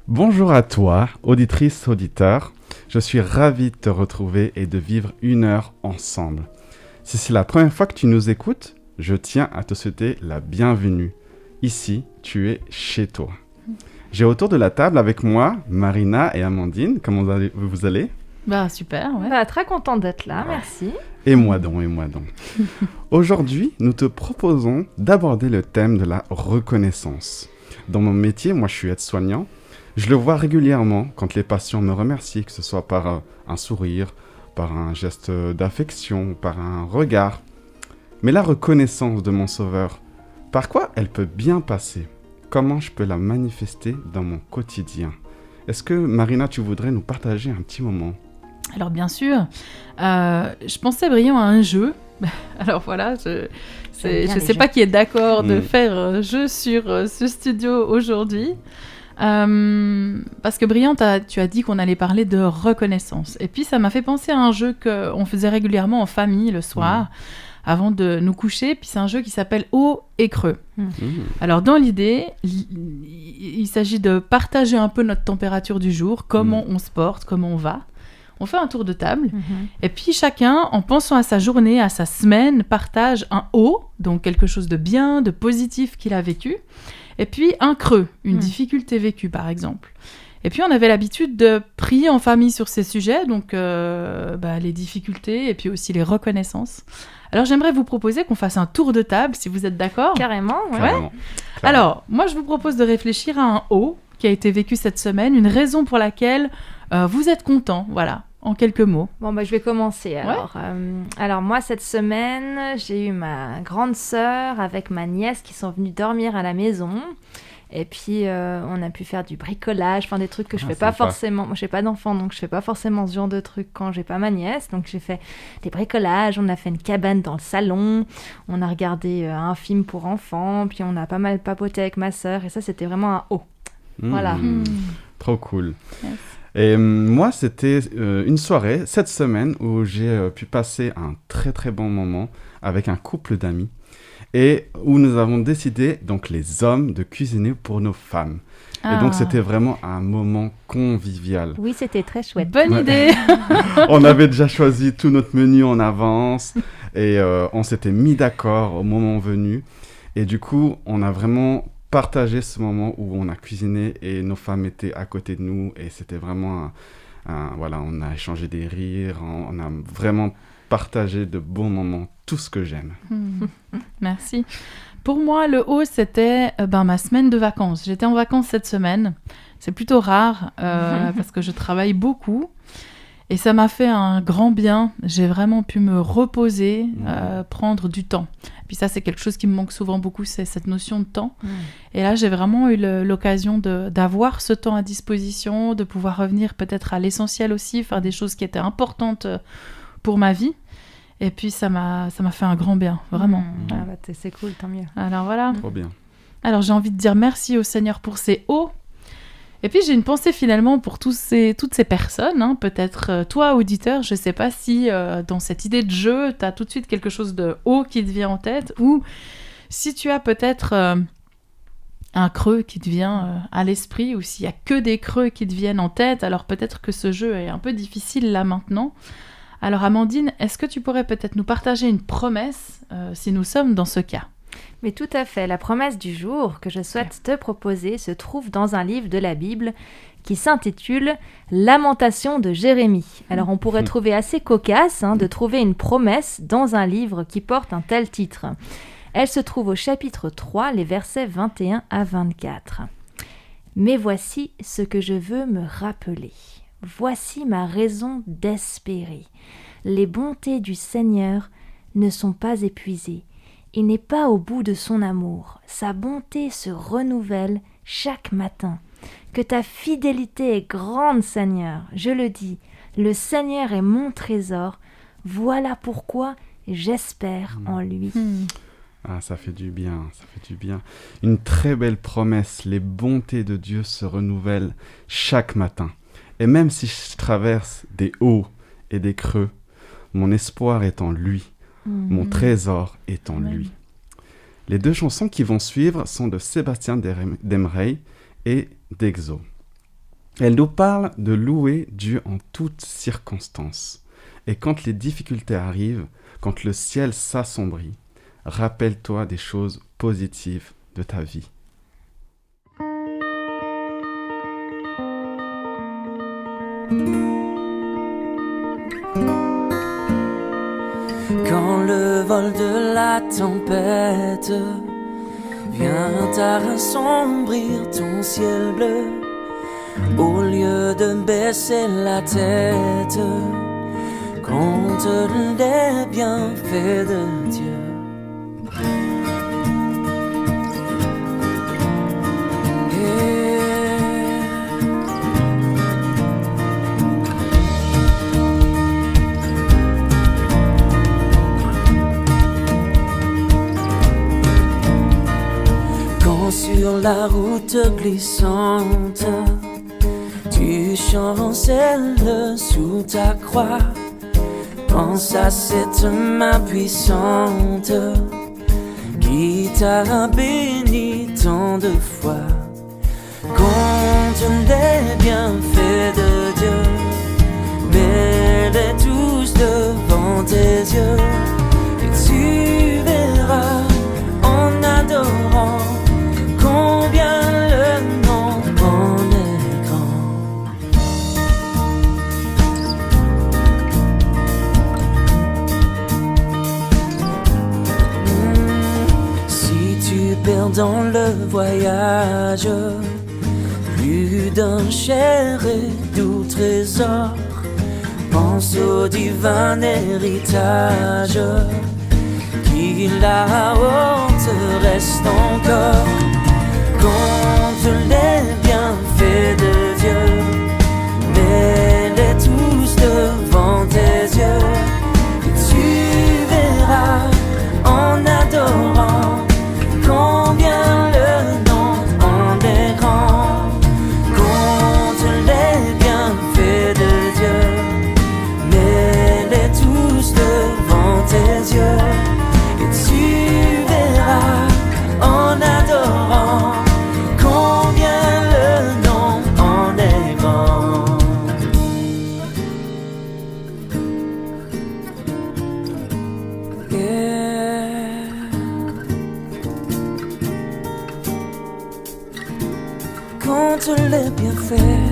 Bonjour à toi, auditrice, auditeur. Je suis ravi de te retrouver et de vivre une heure ensemble. Si c'est la première fois que tu nous écoutes, je tiens à te souhaiter la bienvenue. Ici, tu es chez toi. J'ai autour de la table avec moi Marina et Amandine. Comment vous allez ? Bah super, ouais. Bah, très contente d'être là, merci. Et moi donc. Aujourd'hui, nous te proposons d'aborder le thème de la reconnaissance. Dans mon métier, moi je suis aide-soignant. Je le vois régulièrement quand les patients me remercient, que ce soit par un sourire, par un geste d'affection, par un regard. Mais la reconnaissance de mon sauveur, par quoi elle peut bien passer ? Comment je peux la manifester dans mon quotidien ? Est-ce que, Marina, tu voudrais nous partager un petit moment ? Alors bien sûr, je pensais brillant à un jeu. Alors voilà, je sais pas qui est d'accord de faire un jeu sur ce studio aujourd'hui. Parce que Brillant, tu as dit qu'on allait parler de reconnaissance. Et puis ça m'a fait penser à un jeu qu'on faisait régulièrement en famille le soir, avant de nous coucher. Puis c'est un jeu qui s'appelle Haut et Creux. Alors dans l'idée, il s'agit de partager un peu notre température du jour, comment on se porte, comment on va. On fait un tour de table, et puis chacun, en pensant à sa journée, à sa semaine, partage un haut, donc quelque chose de bien, de positif qu'il a vécu, et puis un creux, une difficulté vécue par exemple. Et puis on avait l'habitude de prier en famille sur ces sujets, donc les difficultés et puis aussi les reconnaissances. Alors j'aimerais vous proposer qu'on fasse un tour de table, si vous êtes d'accord. Carrément, ouais. Clairement. Alors, moi je vous propose de réfléchir à un haut qui a été vécu cette semaine, une raison pour laquelle vous êtes content, voilà, en quelques mots. Bon, je vais commencer alors. Alors moi, cette semaine, j'ai eu ma grande sœur avec ma nièce qui sont venues dormir à la maison. Et puis, on a pu faire du bricolage, des trucs que je fais pas forcément. Moi, j'ai pas d'enfant, donc je fais pas forcément ce genre de trucs quand j'ai pas ma nièce. Donc, j'ai fait des bricolages, on a fait une cabane dans le salon, on a regardé un film pour enfants, puis on a pas mal papoté avec ma sœur. Et ça, c'était vraiment un haut. Voilà. Trop cool. Yes. Et moi, c'était une soirée cette semaine où j'ai pu passer un très très bon moment avec un couple d'amis et où nous avons décidé, donc les hommes, de cuisiner pour nos femmes. Et donc, c'était vraiment un moment convivial. Oui, c'était très chouette. Bonne idée. On avait déjà choisi tout notre menu en avance et on s'était mis d'accord au moment venu. Et du coup, on a vraiment partagé ce moment où on a cuisiné et nos femmes étaient à côté de nous. Et c'était vraiment on a échangé des rires, on a vraiment partagé de bons moments, tout ce que j'aime. Merci. Pour moi, le haut, c'était ma semaine de vacances. J'étais en vacances cette semaine. C'est plutôt rare parce que je travaille beaucoup. Et ça m'a fait un grand bien. J'ai vraiment pu me reposer, prendre du temps. Puis ça, c'est quelque chose qui me manque souvent beaucoup, c'est cette notion de temps. Et là, j'ai vraiment eu l'occasion d'avoir ce temps à disposition, de pouvoir revenir peut-être à l'essentiel aussi, faire des choses qui étaient importantes pour ma vie. Et puis, ça m'a fait un grand bien, vraiment. C'est cool, tant mieux. Alors voilà. Trop bien. Alors, j'ai envie de dire merci au Seigneur pour ces hauts. Et puis, j'ai une pensée finalement pour toutes ces personnes. Peut-être toi, auditeur, je ne sais pas si dans cette idée de jeu, tu as tout de suite quelque chose de haut qui te vient en tête, ou si tu as peut-être un creux qui te vient à l'esprit, ou s'il n'y a que des creux qui te viennent en tête, alors peut-être que ce jeu est un peu difficile là maintenant. Alors Amandine, est-ce que tu pourrais peut-être nous partager une promesse si nous sommes dans ce cas ? Mais tout à fait. La promesse du jour que je souhaite te proposer se trouve dans un livre de la Bible qui s'intitule « Lamentation de Jérémie ». Alors on pourrait trouver assez cocasse de trouver une promesse dans un livre qui porte un tel titre. Elle se trouve au chapitre 3, les versets 21 à 24. « Mais voici ce que je veux me rappeler. Voici ma raison d'espérer. Les bontés du Seigneur ne sont pas épuisées. Il n'est pas au bout de son amour. Sa bonté se renouvelle chaque matin. Que ta fidélité est grande, Seigneur. Je le dis, le Seigneur est mon trésor. Voilà pourquoi j'espère en lui. » Ah, ça fait du bien, ça fait du bien. Une très belle promesse. Les bontés de Dieu se renouvellent chaque matin. Et même si je traverse des hauts et des creux, mon espoir est en lui. Mon trésor est en lui. Les deux chansons qui vont suivre sont de Sébastien Demrey et d'Exo. Elle nous parle de louer Dieu en toutes circonstances. Et quand les difficultés arrivent, quand le ciel s'assombrit, rappelle-toi des choses positives de ta vie. Quand le vol de la tempête vient à assombrir ton ciel bleu, au lieu de baisser la tête, compte les bienfaits de Dieu. Quand sur la route glissante, tu chancelles sous ta croix, pense à cette main puissante qui t'a béni tant de fois. Compte les bienfaits de Dieu, mets-les tous devant tes yeux, et tu verras en adorant combien le nom en est grand. Si tu perds dans le voyage plus d'un cher et doux trésor, pense au divin héritage qui là-haut te reste encore. Compte les bienfaits de Dieu, mets-les tous devant tes yeux, et tu verras en adorant combien le nom en est grand. Compte les bienfaits de Dieu, mets-les tous devant tes yeux, et tu verras en adorant combien le nom en est grand. Yeah. Compte les bienfaits.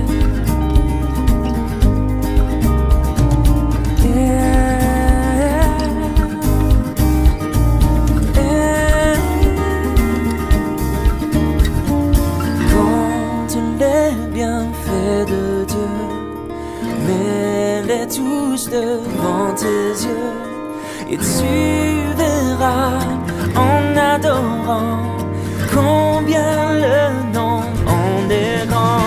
De Dieu, mets-les tous devant tes yeux, et tu verras en adorant combien le nom en est grand.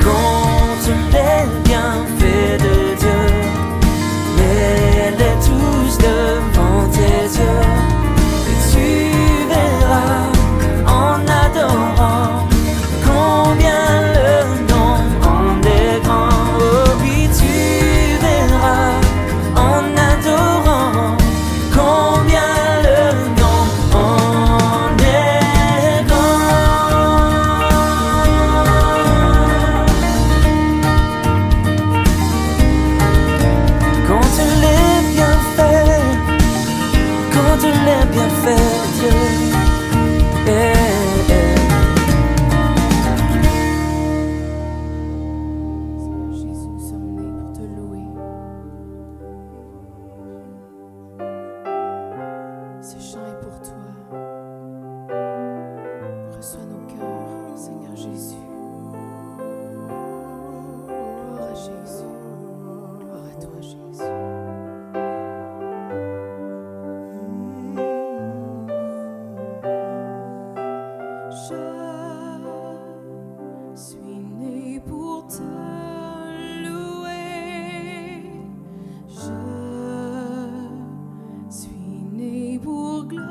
Compte les bienfaits de Dieu, mets-les tous devant tes yeux, et tu verras en adorant combien le nom en est grand. Oh oui, tu verras en adorant combien le nom en est grand. Compte les bienfaits, compte les bienfaits de Dieu. Pour gloire.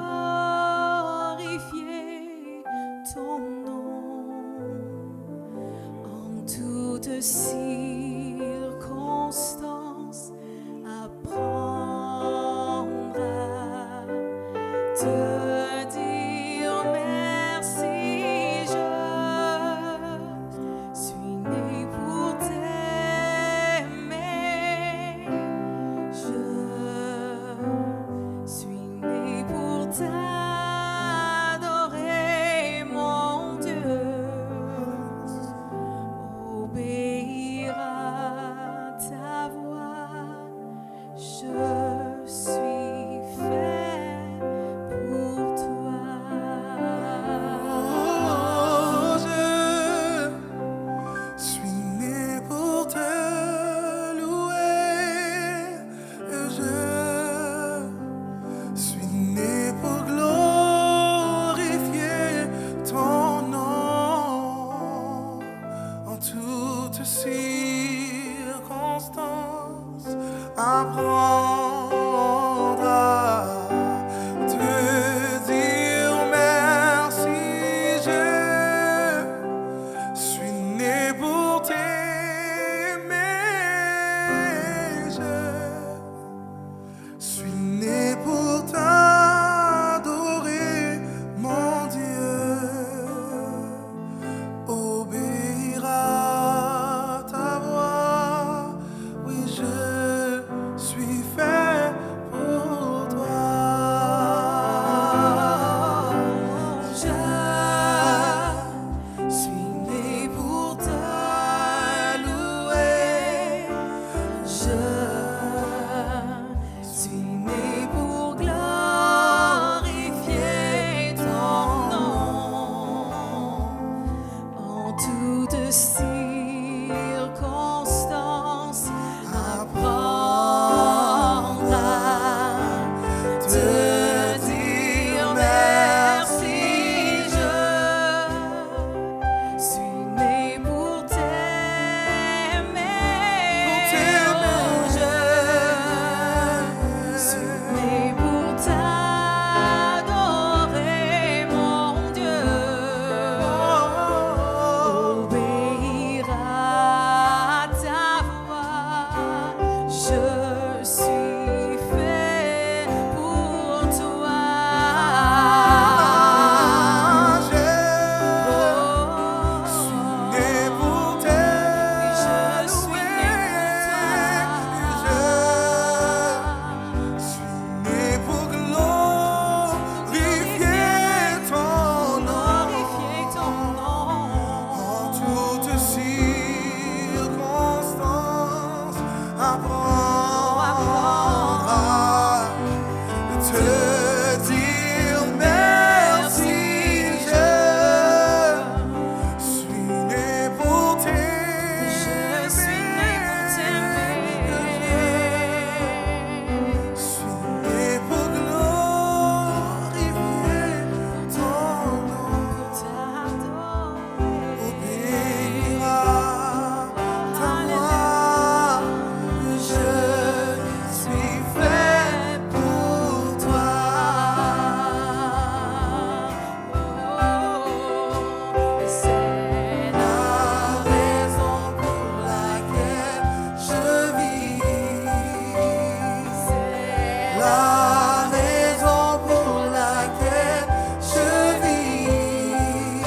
la raison pour laquelle je vis.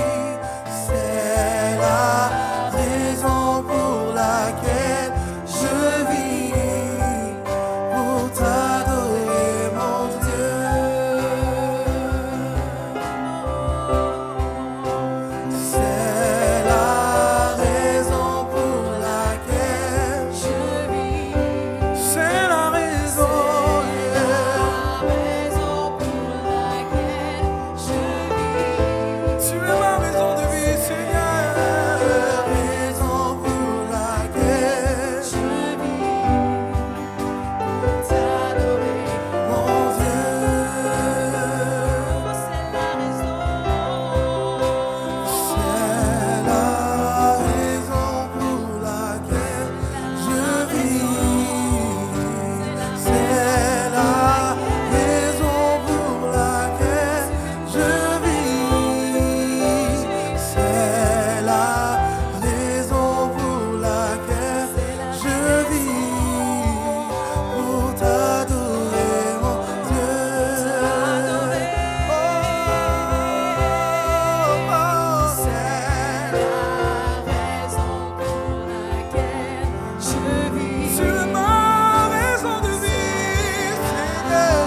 C'est la raison pour laquelle je vis. Pour t'adorer, mon Dieu. C'est la raison pour laquelle je vis. C'est la raison. Tu es ma raison de vie, Seigneur. La raison pour laquelle je vis. Pour t'adorer, mon Dieu. C'est la raison pour laquelle je vis. C'est la raison pour laquelle je vis. C'est la raison pour laquelle je vis. Pour t'adorer, mon Dieu. C'est la raison pour laquelle je vis. Tu es ma raison de vivre, Seigneur.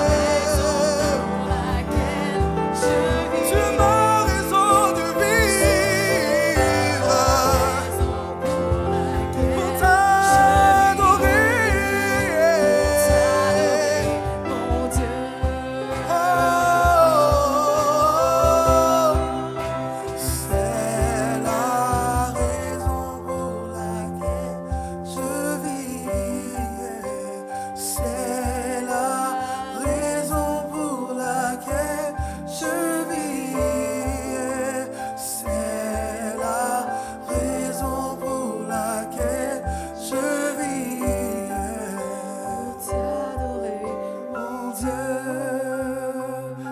Tu es ma raison de vivre. Pour t'adorer, mon Dieu. C'est la raison pour laquelle je vis. C'est la raison pour laquelle je vis. C'est la raison pour laquelle je vis. Pour t'adorer, mon Dieu.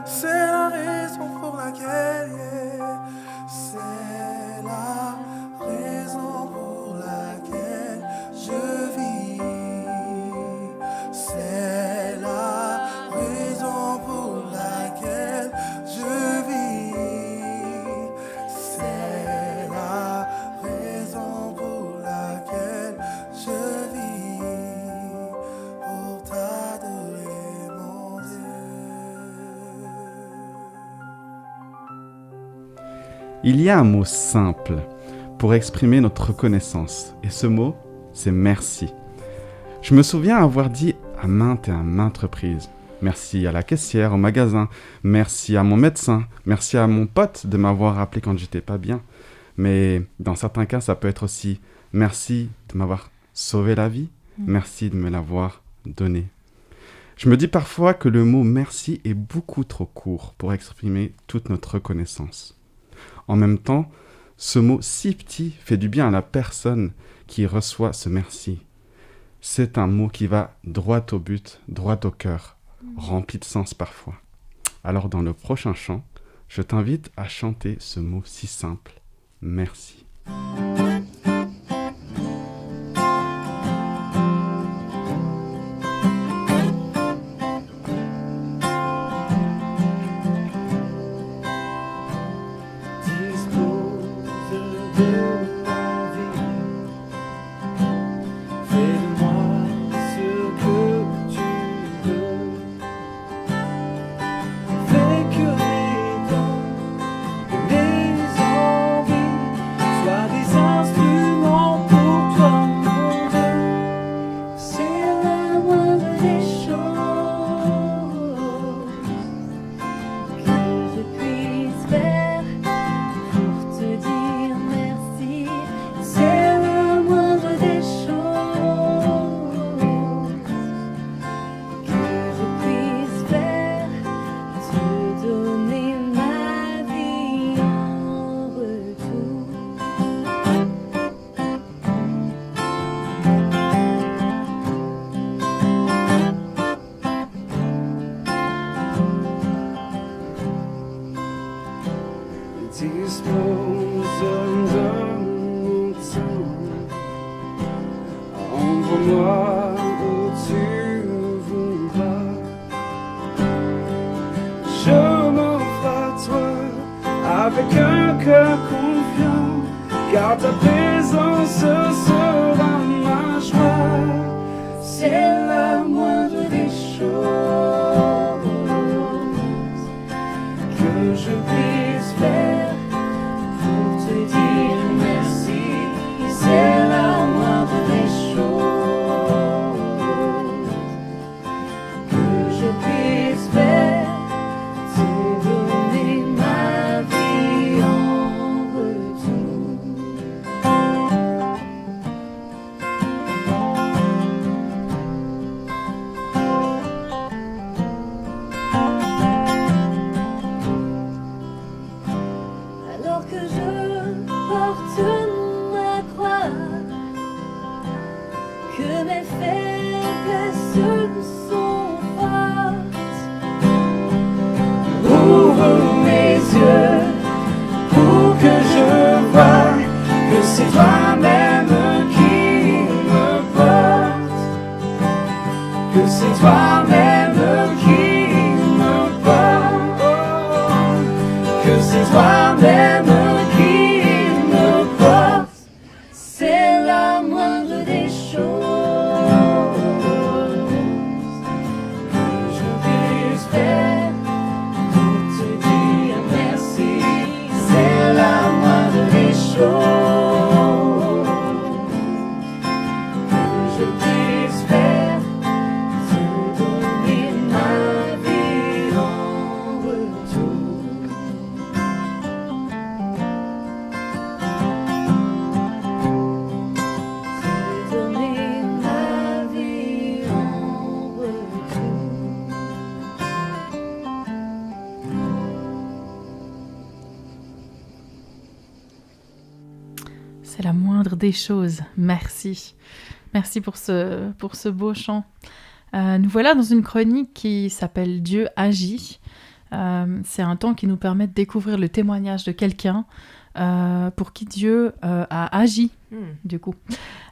C'est la raison pour laquelle, c'est la raison pour laquelle je vis. C'est la raison pour laquelle je vis. C'est la raison pour laquelle je vis. Pour t'adorer, mon Dieu. Il y a un mot simple pour exprimer notre reconnaissance, et ce mot, c'est merci. Je me souviens avoir dit à maintes et à maintes reprises, merci à la caissière au magasin, merci à mon médecin, merci à mon pote de m'avoir appelé quand j'étais pas bien. Mais dans certains cas, ça peut être aussi merci de m'avoir sauvé la vie, merci de me l'avoir donné. Je me dis parfois que le mot merci est beaucoup trop court pour exprimer toute notre reconnaissance. En même temps, ce mot si petit fait du bien à la personne qui reçoit ce merci. C'est un mot qui va droit au but, droit au cœur, rempli de sens parfois. Alors dans le prochain chant, je t'invite à chanter ce mot si simple, merci. Fais que les dons de mes envies soient des avec un cœur confiant, car ta présence sera ma joie. C'est la moindre des choses que je puisse faire pour te dire merci. C'est la moindre des choses que je puisse faire, te donner ma vie en retour. Alors que je porte ma croix, que mes faiblesses sont fortes, ouvre mes yeux pour que je vois que c'est toi-même qui me porte, que c'est toi-même qui me porte, que c'est toi-même qui me porte. C'est la moindre des choses que je puisse faire pour te dire merci. C'est la moindre des choses que je puisse faire, te donner ma vie en retour. Te donner ma vie en retour. C'est la moindre des choses. Merci. Merci pour ce beau chant. Nous voilà dans une chronique qui s'appelle Dieu agit. C'est un temps qui nous permet de découvrir le témoignage de quelqu'un pour qui Dieu a agi, du coup.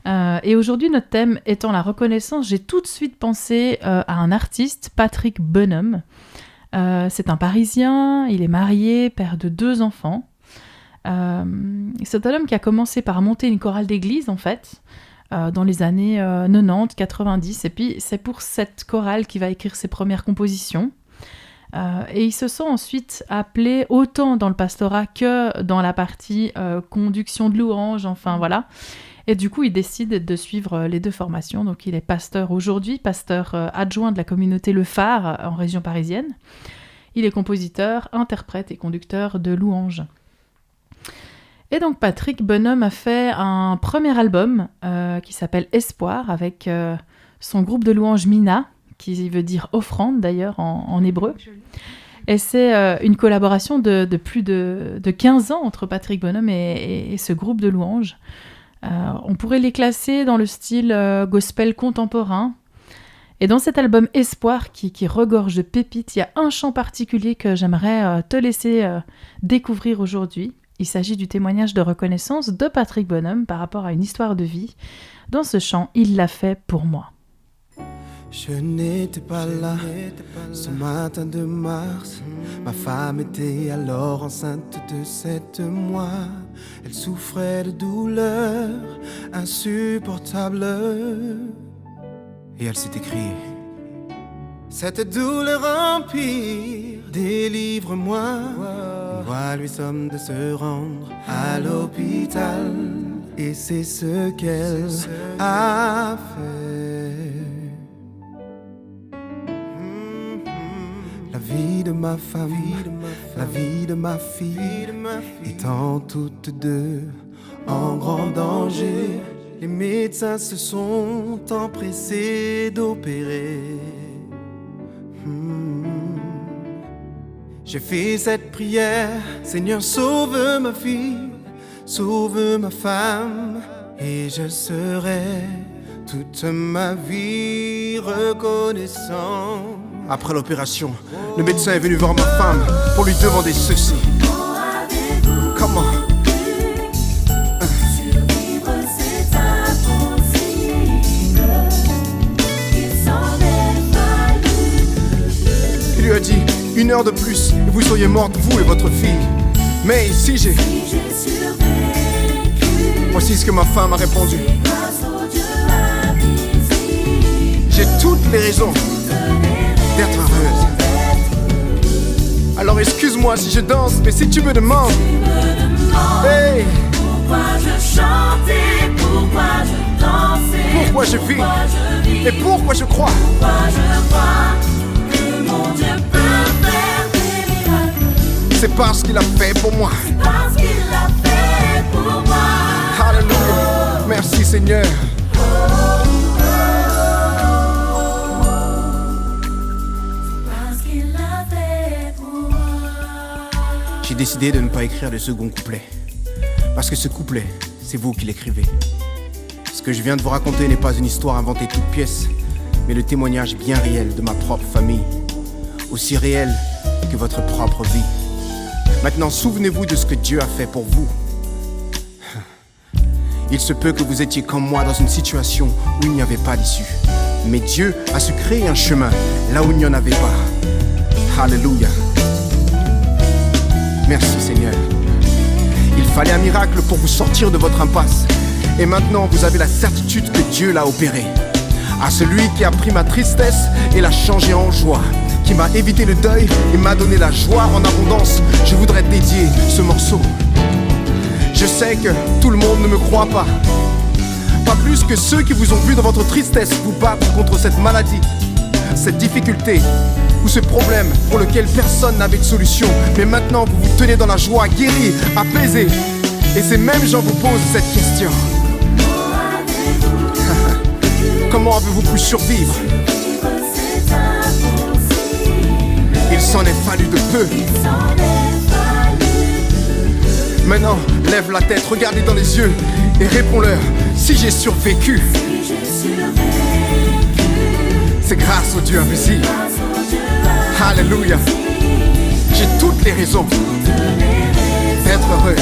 Et aujourd'hui, notre thème étant la reconnaissance, j'ai tout de suite pensé à un artiste, Patrick Bonhomme. C'est un Parisien, il est marié, père de 2 enfants. C'est un homme qui a commencé par monter une chorale d'église, en fait, dans les années 90, 90. Et puis, c'est pour cette chorale qu'il va écrire ses premières compositions. Et il se sent ensuite appelé autant dans le pastorat que dans la partie conduction de louanges, enfin voilà. Et du coup, il décide de suivre les 2 formations. Donc, il est pasteur aujourd'hui, pasteur adjoint de la communauté Le Phare en région parisienne. Il est compositeur, interprète et conducteur de louanges. Et donc, Patrick Bonhomme a fait un premier album qui s'appelle Espoir avec son groupe de louanges Mina, qui veut dire offrande d'ailleurs en hébreu. Et c'est une collaboration de plus de 15 ans entre Patrick Bonhomme et ce groupe de louanges. On pourrait les classer dans le style gospel contemporain. Et dans cet album Espoir qui regorge de pépites, il y a un chant particulier que j'aimerais te laisser découvrir aujourd'hui. Il s'agit du témoignage de reconnaissance de Patrick Bonhomme par rapport à une histoire de vie. Dans ce chant, il l'a fait pour moi. Je n'étais pas là ce matin de mars. Ma femme était alors enceinte de 7 mois. Elle souffrait de douleurs insupportables. Et elle s'est écriée: cette douleur empire, délivre-moi. Une voie lui somme de se rendre à l'hôpital. Et c'est ce qu'elle a fait. La vie de ma femme, la vie de ma fille, étant toutes 2 en grand danger, les médecins se sont empressés d'opérer. J'ai fait cette prière: Seigneur, sauve ma fille, sauve ma femme, et je serai toute ma vie reconnaissant. Après l'opération, le médecin est venu voir ma femme pour lui demander ceci. Comment? Survivre, c'est impossible. Il s'en est fallu. Il lui a dit: 1 heure de plus et vous seriez morte, vous et votre fille. Mais si j'ai voici ce que ma femme a répondu. J'ai toutes les raisons d'être heureuse. Alors excuse-moi si je danse, mais si tu me demandes, hey, Pourquoi je chantais, pourquoi je dansais, pourquoi je vis et pourquoi je crois, pourquoi je crois que mon Dieu peut faire des miracles, c'est parce qu'il a fait pour moi. parce qu'il l'a fait pour moi. Alléluia, merci Seigneur. Parce qu'il l'a fait pour moi. J'ai décidé de ne pas écrire le second couplet, parce que ce couplet, c'est vous qui l'écrivez. Ce que je viens de vous raconter n'est pas une histoire inventée toute pièce, mais le témoignage bien réel de ma propre famille, aussi réel que votre propre vie. Maintenant, souvenez-vous de ce que Dieu a fait pour vous. Il se peut que vous étiez comme moi dans une situation où il n'y avait pas d'issue, mais Dieu a su créer un chemin là où il n'y en avait pas. Alléluia. Merci Seigneur. Il fallait un miracle pour vous sortir de votre impasse. Et maintenant, vous avez la certitude que Dieu l'a opéré. À celui qui a pris ma tristesse et l'a changée en joie, qui m'a évité le deuil et m'a donné la joie en abondance, je voudrais dédier ce morceau. Je sais que tout le monde ne me croit pas, pas plus que ceux qui vous ont vu dans votre tristesse vous battre contre cette maladie, cette difficulté ou ce problème pour lequel personne n'avait de solution. Mais maintenant vous vous tenez dans la joie, guéris, apaisés. Et ces mêmes gens vous posent cette question. Comment avez-vous pu survivre? Il s'en est fallu de peu. Maintenant, lève la tête, regardez dans les yeux et réponds-leur. Si j'ai survécu, c'est grâce au Dieu invisible. Alléluia. J'ai toutes les raisons d'être heureux.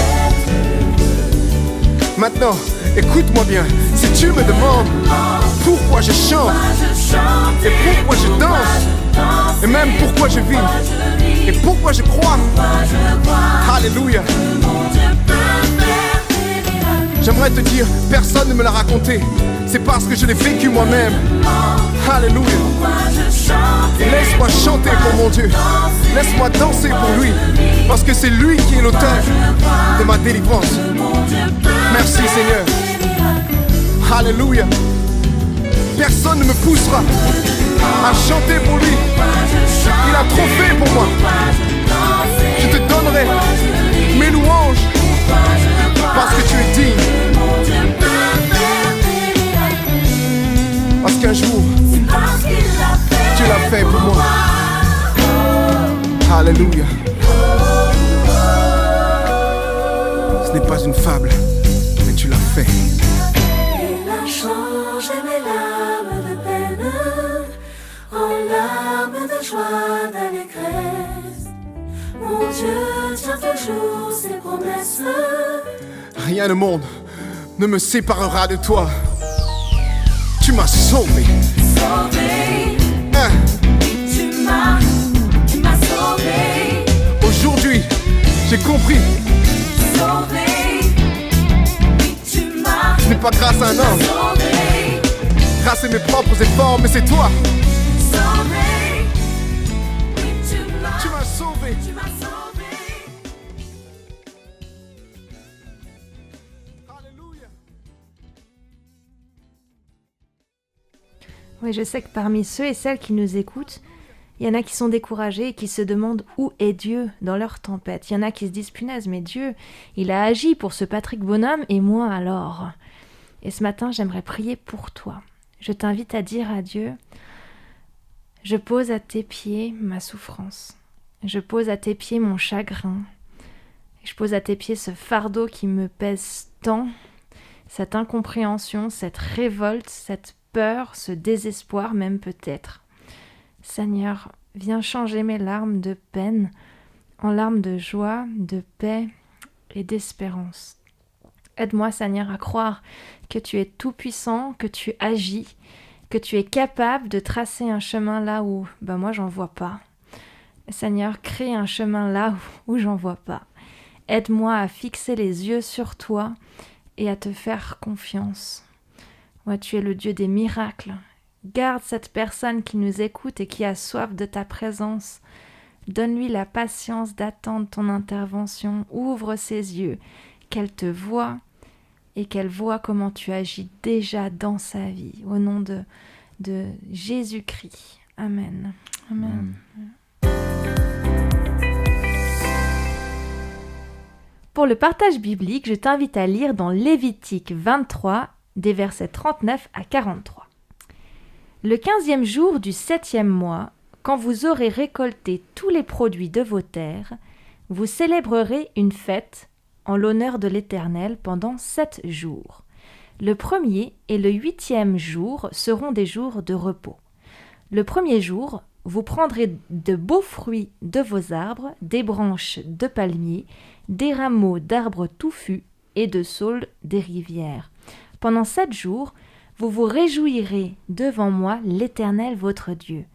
Maintenant, écoute-moi bien. Si tu me demandes pourquoi je chante et pourquoi je danse et même pourquoi je vis et pourquoi je crois, alléluia, j'aimerais te dire, personne ne me l'a raconté, c'est parce que je l'ai vécu moi-même. Alléluia. Laisse-moi chanter pour mon Dieu, laisse-moi danser pour lui, parce que c'est lui qui est l'auteur de ma délivrance. Merci Seigneur. Alléluia. Personne ne me poussera à chanter pour lui. Il a trop fait pour moi. Je te donnerai mes louanges parce que tu es digne. Parce qu'un jour, tu l'as fait pour moi. Alléluia. Ce n'est pas une fable, mais tu l'as fait. Il a changé mes larmes de peine en larmes de joie, d'allégresse. Mon Dieu tient toujours ses promesses. Rien au monde ne me séparera de toi. Tu m'as sauvé. Sauvé, Hein. tu m'as sauvé. Aujourd'hui, j'ai compris. Sauvé, tu m'as Ce n'est pas grâce à un homme, sauvé. grâce à mes propres efforts, mais c'est toi. Sauvé, tu Tu m'as sauvé. sauvé. Alléluia. Oui, je sais que parmi ceux et celles qui nous écoutent, il y en a qui sont découragés et qui se demandent où est Dieu dans leur tempête. Il y en a qui se disent, punaise, mais Dieu, il a agi pour ce Patrick Bonhomme et moi alors. Et ce matin, j'aimerais prier pour toi. Je t'invite à dire à Dieu, je pose à tes pieds ma souffrance. Je pose à tes pieds mon chagrin. Je pose à tes pieds ce fardeau qui me pèse tant, cette incompréhension, cette révolte, cette peur, ce désespoir même peut-être. Seigneur, viens changer mes larmes de peine en larmes de joie, de paix et d'espérance. Aide-moi, Seigneur, à croire que tu es tout-puissant, que tu agis, que tu es capable de tracer un chemin là où moi j'en vois pas. Seigneur, crée un chemin là où j'en vois pas. Aide-moi à fixer les yeux sur toi et à te faire confiance. Ouais, tu es le Dieu des miracles. Garde cette personne qui nous écoute et qui a soif de ta présence. Donne-lui la patience d'attendre ton intervention. Ouvre ses yeux, qu'elle te voie et qu'elle voie comment tu agis déjà dans sa vie. Au nom de Jésus-Christ. Amen. Amen. Pour le partage biblique, je t'invite à lire dans Lévitique 23, des versets 39 à 43. Le 15e jour du 7e mois, quand vous aurez récolté tous les produits de vos terres, vous célébrerez une fête en l'honneur de l'Éternel pendant 7 jours. Le 1er et le 8e jour seront des jours de repos. Le 1er jour, vous prendrez de beaux fruits de vos arbres, des branches de palmiers, des rameaux d'arbres touffus et de saules des rivières. Pendant 7 jours, vous vous réjouirez devant moi, l'Éternel votre Dieu.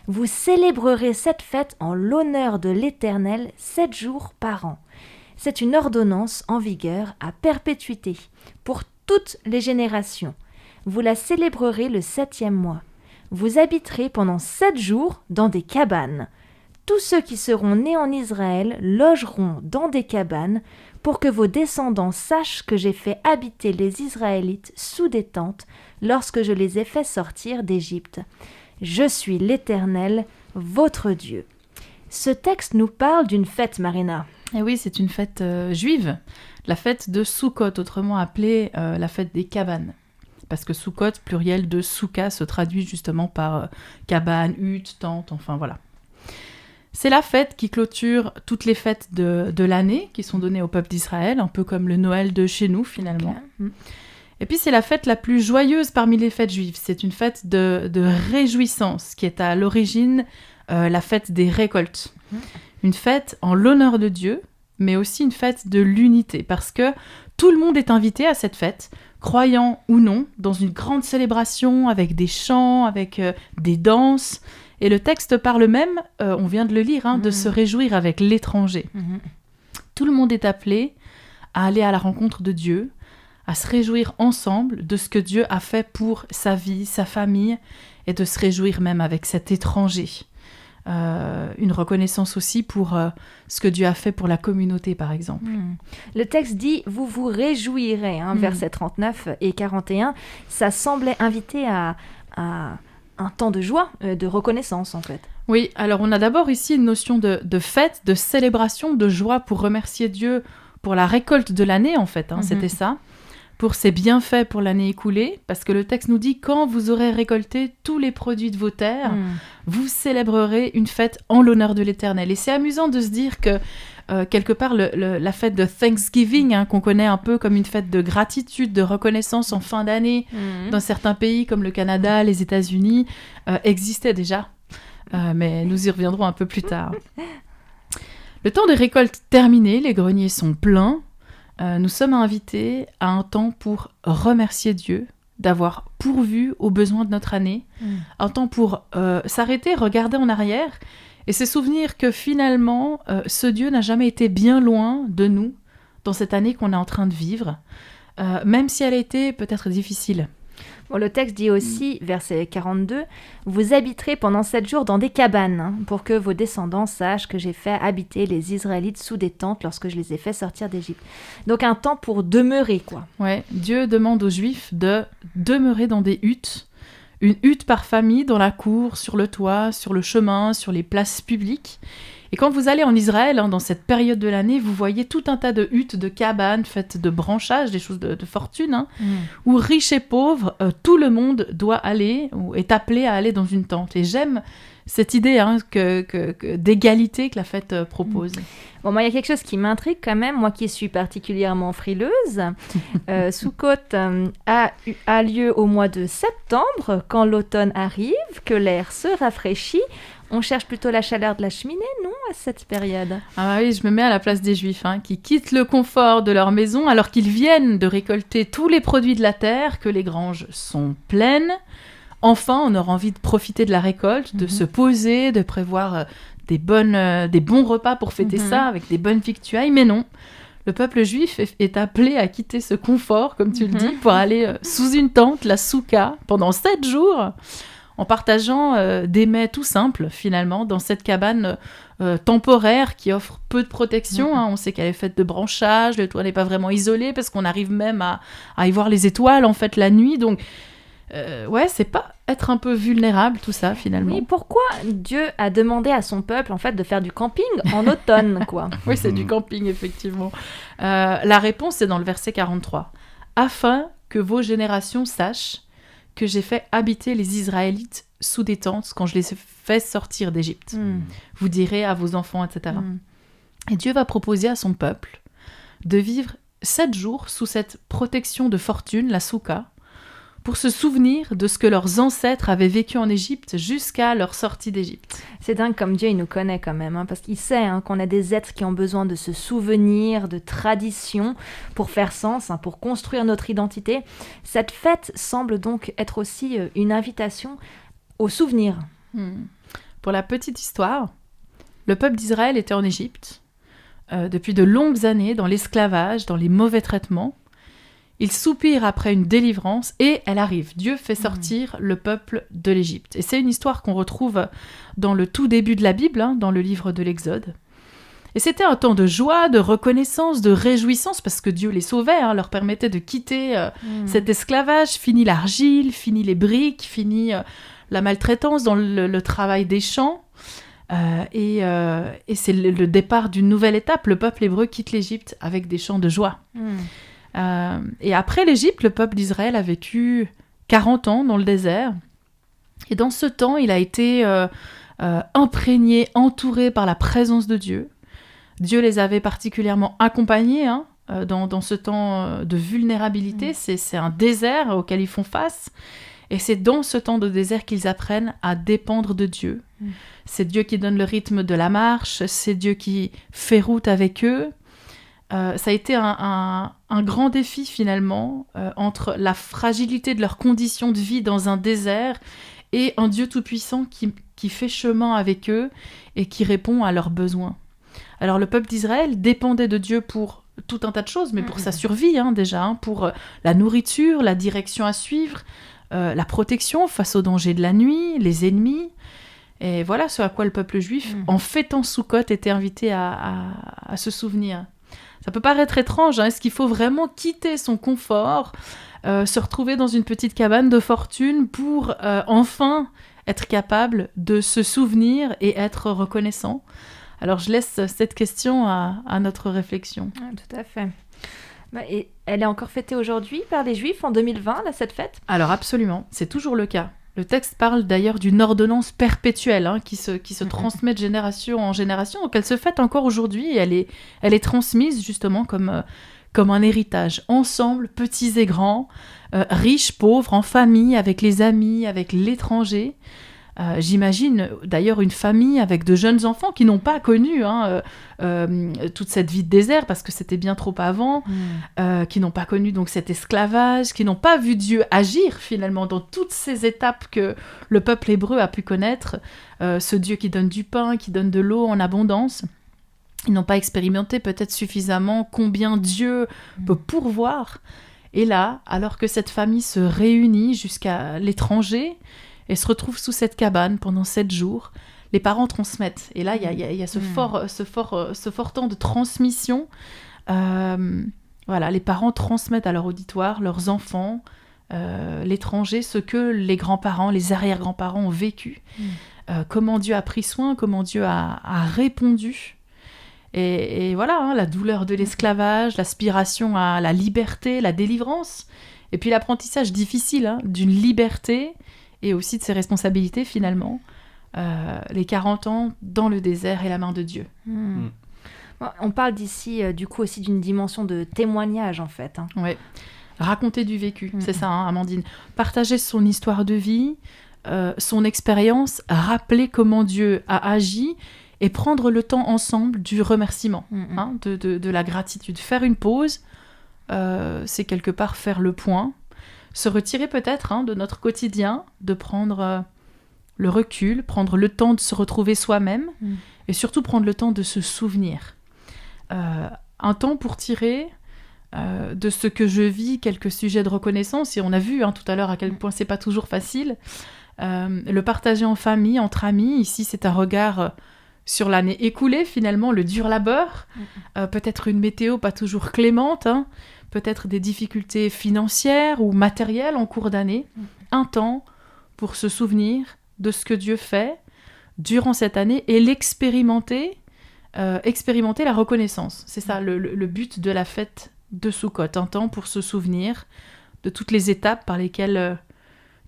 Vous célébrerez cette fête en l'honneur de l'Éternel 7 jours par an. C'est une ordonnance en vigueur à perpétuité pour toutes les générations. Vous la célébrerez le 7e mois. Vous habiterez pendant 7 jours dans des cabanes. Tous ceux qui seront nés en Israël logeront dans des cabanes pour que vos descendants sachent que j'ai fait habiter les Israélites sous des tentes lorsque je les ai fait sortir d'Égypte. Je suis l'Éternel, votre Dieu. Ce texte nous parle d'une fête, Marina. Et oui, c'est une fête juive, la fête de Sukkot, autrement appelée la fête des cabanes. Parce que Sukkot, pluriel de Souka, se traduit justement par cabane, hutte, tente, enfin voilà. C'est la fête qui clôture toutes les fêtes de l'année qui sont données au peuple d'Israël, un peu comme le Noël de chez nous finalement. Okay. Et puis c'est la fête la plus joyeuse parmi les fêtes juives. C'est une fête de réjouissance qui est à l'origine la fête des récoltes. Une fête en l'honneur de Dieu, mais aussi une fête de l'unité, parce que tout le monde est invité à cette fête, croyant ou non, dans une grande célébration avec des chants, avec des danses. Et le texte parle même, on vient de le lire, de se réjouir avec l'étranger. Tout le monde est appelé à aller à la rencontre de Dieu, à se réjouir ensemble de ce que Dieu a fait pour sa vie, sa famille, et de se réjouir même avec cet étranger. Une reconnaissance aussi pour ce que Dieu a fait pour la communauté, par exemple. Le texte dit « vous vous réjouirez », versets 39 et 41. Ça semblait inviter à un temps de joie, de reconnaissance, en fait. Oui, alors on a d'abord ici une notion de fête, de célébration, de joie pour remercier Dieu pour la récolte de l'année, en fait, c'était ça. Pour ses bienfaits pour l'année écoulée, parce que le texte nous dit « Quand vous aurez récolté tous les produits de vos terres, vous célébrerez une fête en l'honneur de l'Éternel. » Et c'est amusant de se dire que, quelque part, la fête de Thanksgiving, qu'on connaît un peu comme une fête de gratitude, de reconnaissance en fin d'année, dans certains pays comme le Canada, les États-Unis, existait déjà. Mais nous y reviendrons un peu plus tard. Le temps des récoltes terminé, les greniers sont pleins. Nous sommes invités à un temps pour remercier Dieu d'avoir pourvu aux besoins de notre année, un temps pour s'arrêter, regarder en arrière et se souvenir que finalement, ce Dieu n'a jamais été bien loin de nous dans cette année qu'on est en train de vivre, même si elle a été peut-être difficile. Bon, le texte dit aussi, verset 42, « Vous habiterez pendant 7 jours dans des cabanes, pour que vos descendants sachent que j'ai fait habiter les Israélites sous des tentes lorsque je les ai fait sortir d'Égypte. » Donc un temps pour demeurer, quoi. Ouais, Dieu demande aux Juifs de demeurer dans des huttes, une hutte par famille dans la cour, sur le toit, sur le chemin, sur les places publiques. Et quand vous allez en Israël, dans cette période de l'année, vous voyez tout un tas de huttes, de cabanes faites de branchages, des choses de fortune, où riches et pauvres, tout le monde doit aller, ou est appelé à aller dans une tente. Et j'aime cette idée d'égalité que la fête propose. Bon, moi, il y a quelque chose qui m'intrigue quand même, moi qui suis particulièrement frileuse. Sukkot a lieu au mois de septembre, quand l'automne arrive, que l'air se rafraîchit. On cherche plutôt la chaleur de la cheminée, non, à cette période? Ah oui, je me mets à la place des Juifs, qui quittent le confort de leur maison alors qu'ils viennent de récolter tous les produits de la terre, que les granges sont pleines. Enfin, on aura envie de profiter de la récolte, de se poser, de prévoir des bons repas pour fêter ça, avec des bonnes victuailles. Mais non, Le peuple juif est appelé à quitter ce confort, comme tu le dis, pour aller sous une tente, la souka, pendant 7 jours, en partageant des mets tout simples, finalement, dans cette cabane temporaire qui offre peu de protection. On sait qu'elle est faite de branchages, le toit n'est pas vraiment isolé, parce qu'on arrive même à y voir les étoiles, en fait, la nuit. Donc, c'est pas être un peu vulnérable, tout ça, finalement. Oui, pourquoi Dieu a demandé à son peuple, en fait, de faire du camping en automne, quoi? Oui, c'est du camping, effectivement. La réponse est dans le verset 43. « Afin que vos générations sachent que j'ai fait habiter les Israélites sous des tentes quand je les ai fait sortir d'Égypte. Vous direz à vos enfants, etc. » Et Dieu va proposer à son peuple de vivre 7 jours sous cette protection de fortune, la souka, pour se souvenir de ce que leurs ancêtres avaient vécu en Égypte jusqu'à leur sortie d'Égypte. C'est dingue comme Dieu, il nous connaît quand même, parce qu'il sait qu'on a des êtres qui ont besoin de se souvenir, de traditions, pour faire sens, pour construire notre identité. Cette fête semble donc être aussi une invitation au souvenir. Pour la petite histoire, le peuple d'Israël était en Égypte depuis de longues années dans l'esclavage, dans les mauvais traitements. Il soupire après une délivrance et elle arrive. Dieu fait sortir le peuple de l'Égypte. Et c'est une histoire qu'on retrouve dans le tout début de la Bible, dans le livre de l'Exode. Et c'était un temps de joie, de reconnaissance, de réjouissance, parce que Dieu les sauvait, leur permettait de quitter cet esclavage. Fini l'argile, fini les briques, fini la maltraitance dans le travail des champs. Et c'est le départ d'une nouvelle étape. Le peuple hébreu quitte l'Égypte avec des chants de joie. Et après l'Égypte, le peuple d'Israël a vécu 40 ans dans le désert. Et dans ce temps, il a été imprégné, entouré par la présence de Dieu. Dieu les avait particulièrement accompagnés dans ce temps de vulnérabilité. C'est un désert auquel ils font face. Et c'est dans ce temps de désert qu'ils apprennent à dépendre de Dieu. C'est Dieu qui donne le rythme de la marche. C'est Dieu qui fait route avec eux. Ça a été un grand défi finalement entre la fragilité de leurs conditions de vie dans un désert et un Dieu tout-puissant qui fait chemin avec eux et qui répond à leurs besoins. Alors le peuple d'Israël dépendait de Dieu pour tout un tas de choses, mais pour sa survie déjà, pour la nourriture, la direction à suivre, la protection face aux dangers de la nuit, les ennemis. Et voilà ce à quoi le peuple juif, en fêtant Soukhot, était invité à se souvenir. Ça peut paraître étrange, est-ce qu'il faut vraiment quitter son confort, se retrouver dans une petite cabane de fortune pour enfin être capable de se souvenir et être reconnaissant? Alors je laisse cette question à notre réflexion. Tout à fait. Et elle est encore fêtée aujourd'hui par les Juifs en 2020, cette fête? Alors absolument, c'est toujours le cas. Le texte parle d'ailleurs d'une ordonnance perpétuelle qui se transmet de génération en génération. Donc elle se fête encore aujourd'hui et elle est transmise justement comme un héritage. Ensemble, petits et grands, riches, pauvres, en famille, avec les amis, avec l'étranger. J'imagine d'ailleurs une famille avec de jeunes enfants qui n'ont pas connu toute cette vie de désert parce que c'était bien trop avant, qui n'ont pas connu donc cet esclavage, qui n'ont pas vu Dieu agir finalement dans toutes ces étapes que le peuple hébreu a pu connaître, ce Dieu qui donne du pain, qui donne de l'eau en abondance. Ils n'ont pas expérimenté peut-être suffisamment combien Dieu peut pourvoir. Et là, alors que cette famille se réunit jusqu'à l'étranger, et se retrouve sous cette cabane pendant 7 jours. Les parents transmettent. Et là, il y a ce fort temps de transmission. Les parents transmettent à leur auditoire, leurs enfants, l'étranger, ce que les grands-parents, les arrière-grands-parents ont vécu. Comment Dieu a pris soin, comment Dieu a répondu. Et voilà, la douleur de l'esclavage, l'aspiration à la liberté, la délivrance. Et puis l'apprentissage difficile d'une liberté et aussi de ses responsabilités finalement, les 40 ans dans le désert et la main de Dieu. On parle d'ici du coup aussi d'une dimension de témoignage en fait. Oui, raconter du vécu, c'est ça Amandine. Partager son histoire de vie, son expérience, rappeler comment Dieu a agi et prendre le temps ensemble du remerciement, de la gratitude. Faire une pause, c'est quelque part faire le point, se retirer peut-être de notre quotidien, de prendre le recul, prendre le temps de se retrouver soi-même et surtout prendre le temps de se souvenir. un temps pour tirer de ce que je vis quelques sujets de reconnaissance, et on a vu tout à l'heure à quel point c'est pas toujours facile. Le partager en famille, entre amis, ici c'est un regard sur l'année écoulée, finalement, le dur labeur, peut-être une météo pas toujours clémente, peut-être des difficultés financières ou matérielles en cours d'année. Un temps pour se souvenir de ce que Dieu fait durant cette année et l'expérimenter, expérimenter la reconnaissance. C'est ça le but de la fête de Sukkot, un temps pour se souvenir de toutes les étapes par lesquelles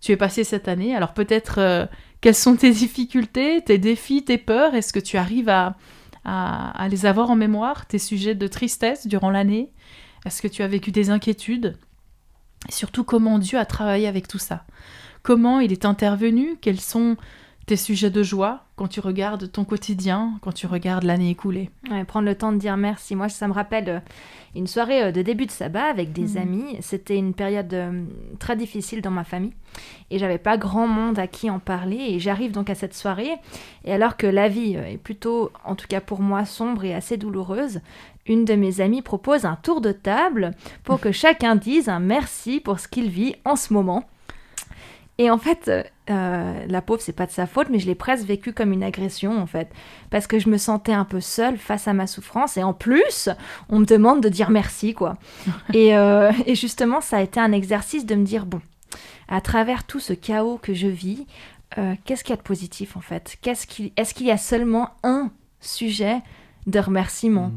tu es passé cette année. Alors peut-être quelles sont tes difficultés, tes défis, tes peurs, est-ce que tu arrives à les avoir en mémoire, tes sujets de tristesse durant l'année, est-ce que tu as vécu des inquiétudes, et surtout comment Dieu a travaillé avec tout ça, comment il est intervenu, quels sont tes sujets de joie quand tu regardes ton quotidien, quand tu regardes l'année écoulée. Ouais, prendre le temps de dire merci. Moi, ça me rappelle une soirée de début de sabbat avec des amis. C'était une période très difficile dans ma famille et j'avais pas grand monde à qui en parler. Et j'arrive donc à cette soirée et alors que la vie est plutôt, en tout cas pour moi, sombre et assez douloureuse, une de mes amies propose un tour de table pour que chacun dise un merci pour ce qu'il vit en ce moment. Et en fait, la pauvre, c'est pas de sa faute, mais je l'ai presque vécu comme une agression, en fait. Parce que je me sentais un peu seule face à ma souffrance. Et en plus, on me demande de dire merci, quoi. Et justement, ça a été un exercice de me dire, bon, à travers tout ce chaos que je vis, qu'est-ce qu'il y a de positif, en fait ? Est-ce qu'il y a seulement un sujet de remerciement ?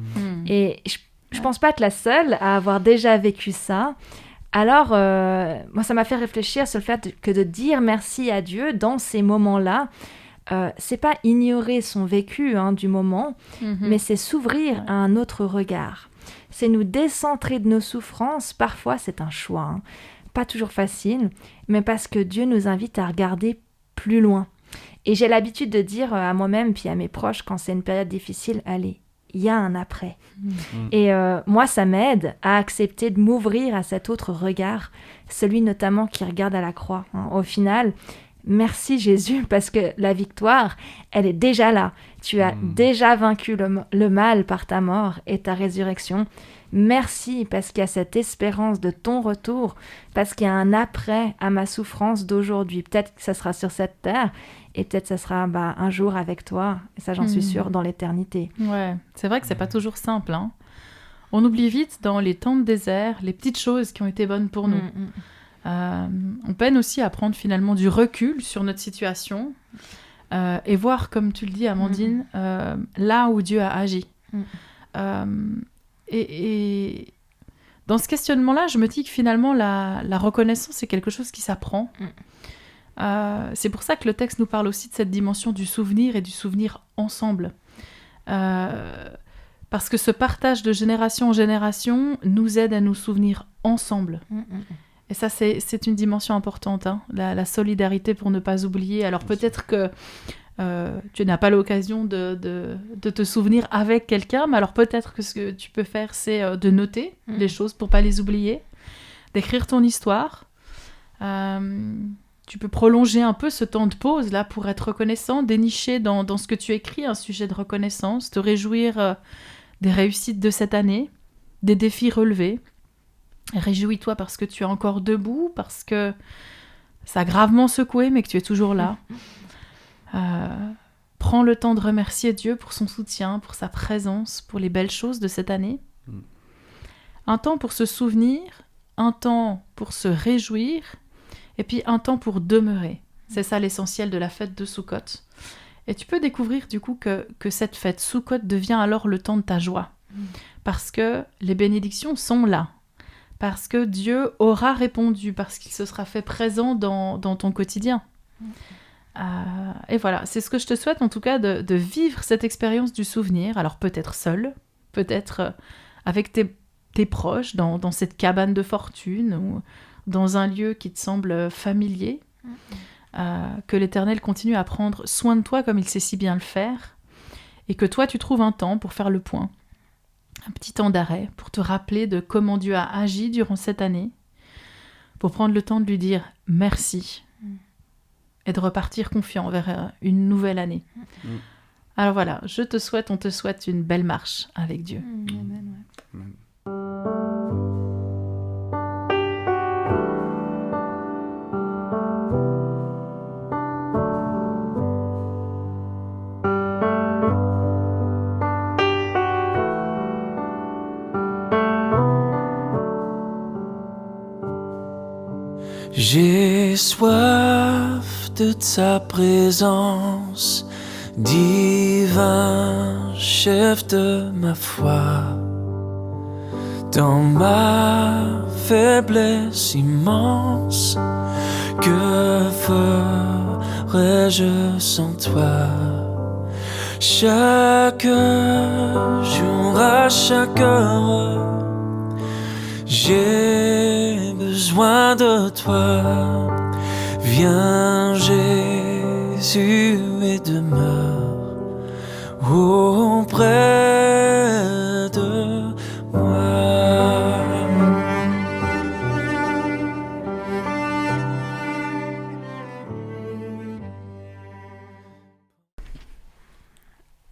Et je pense pas être la seule à avoir déjà vécu ça. Alors, moi, ça m'a fait réfléchir sur le fait que de dire merci à Dieu dans ces moments-là, c'est pas ignorer son vécu du moment, mais c'est s'ouvrir à un autre regard. C'est nous décentrer de nos souffrances. Parfois, c'est un choix, pas toujours facile, mais parce que Dieu nous invite à regarder plus loin. Et j'ai l'habitude de dire à moi-même puis à mes proches quand c'est une période difficile, allez, il y a un après. Et moi, ça m'aide à accepter de m'ouvrir à cet autre regard, celui notamment qui regarde à la croix. Au final, merci Jésus, parce que la victoire, elle est déjà là. Tu as déjà vaincu le mal par ta mort et ta résurrection. Merci, parce qu'il y a cette espérance de ton retour, parce qu'il y a un après à ma souffrance d'aujourd'hui. Peut-être que ça sera sur cette terre, et peut-être ça sera un jour avec toi, et ça j'en suis sûre, dans l'éternité. Ouais, c'est vrai que c'est pas toujours simple. On oublie vite dans les temps de désert les petites choses qui ont été bonnes pour nous. On peine aussi à prendre finalement du recul sur notre situation et voir, comme tu le dis Amandine, là où Dieu a agi. Et dans ce questionnement-là, je me dis que finalement la reconnaissance c'est quelque chose qui s'apprend. C'est pour ça que le texte nous parle aussi de cette dimension du souvenir et du souvenir ensemble. Parce que ce partage de génération en génération nous aide à nous souvenir ensemble. Et ça, c'est une dimension importante, la solidarité pour ne pas oublier. Alors peut-être que tu n'as pas l'occasion de te souvenir avec quelqu'un, mais alors peut-être que ce que tu peux faire, c'est de noter les choses pour ne pas les oublier, d'écrire ton histoire. Tu peux prolonger un peu ce temps de pause là pour être reconnaissant, dénicher dans ce que tu écris un sujet de reconnaissance, te réjouir des réussites de cette année, des défis relevés. Réjouis-toi parce que tu es encore debout, parce que ça a gravement secoué mais que tu es toujours là. Prends le temps de remercier Dieu pour son soutien, pour sa présence, pour les belles choses de cette année. Un temps pour se souvenir, un temps pour se réjouir, et puis un temps pour demeurer. C'est ça l'essentiel de la fête de Sukkot. Et tu peux découvrir du coup que cette fête Sukkot devient alors le temps de ta joie. Parce que les bénédictions sont là. Parce que Dieu aura répondu, parce qu'il se sera fait présent dans ton quotidien. Et voilà, c'est ce que je te souhaite en tout cas, de vivre cette expérience du souvenir. Alors peut-être seul, peut-être avec tes proches, dans cette cabane de fortune, ou dans un lieu qui te semble familier, que l'Éternel continue à prendre soin de toi comme il sait si bien le faire, et que toi tu trouves un temps pour faire le point, un petit temps d'arrêt, pour te rappeler de comment Dieu a agi durant cette année, pour prendre le temps de lui dire merci, et de repartir confiant vers une nouvelle année. Alors voilà, on te souhaite une belle marche avec Dieu. Amen, ouais. J'ai soif de ta présence, divin chef de ma foi. Dans ma faiblesse immense, que ferais-je sans toi? Chaque jour, à chaque heure, j'ai besoin de toi. Viens Jésus et demeure auprès de moi.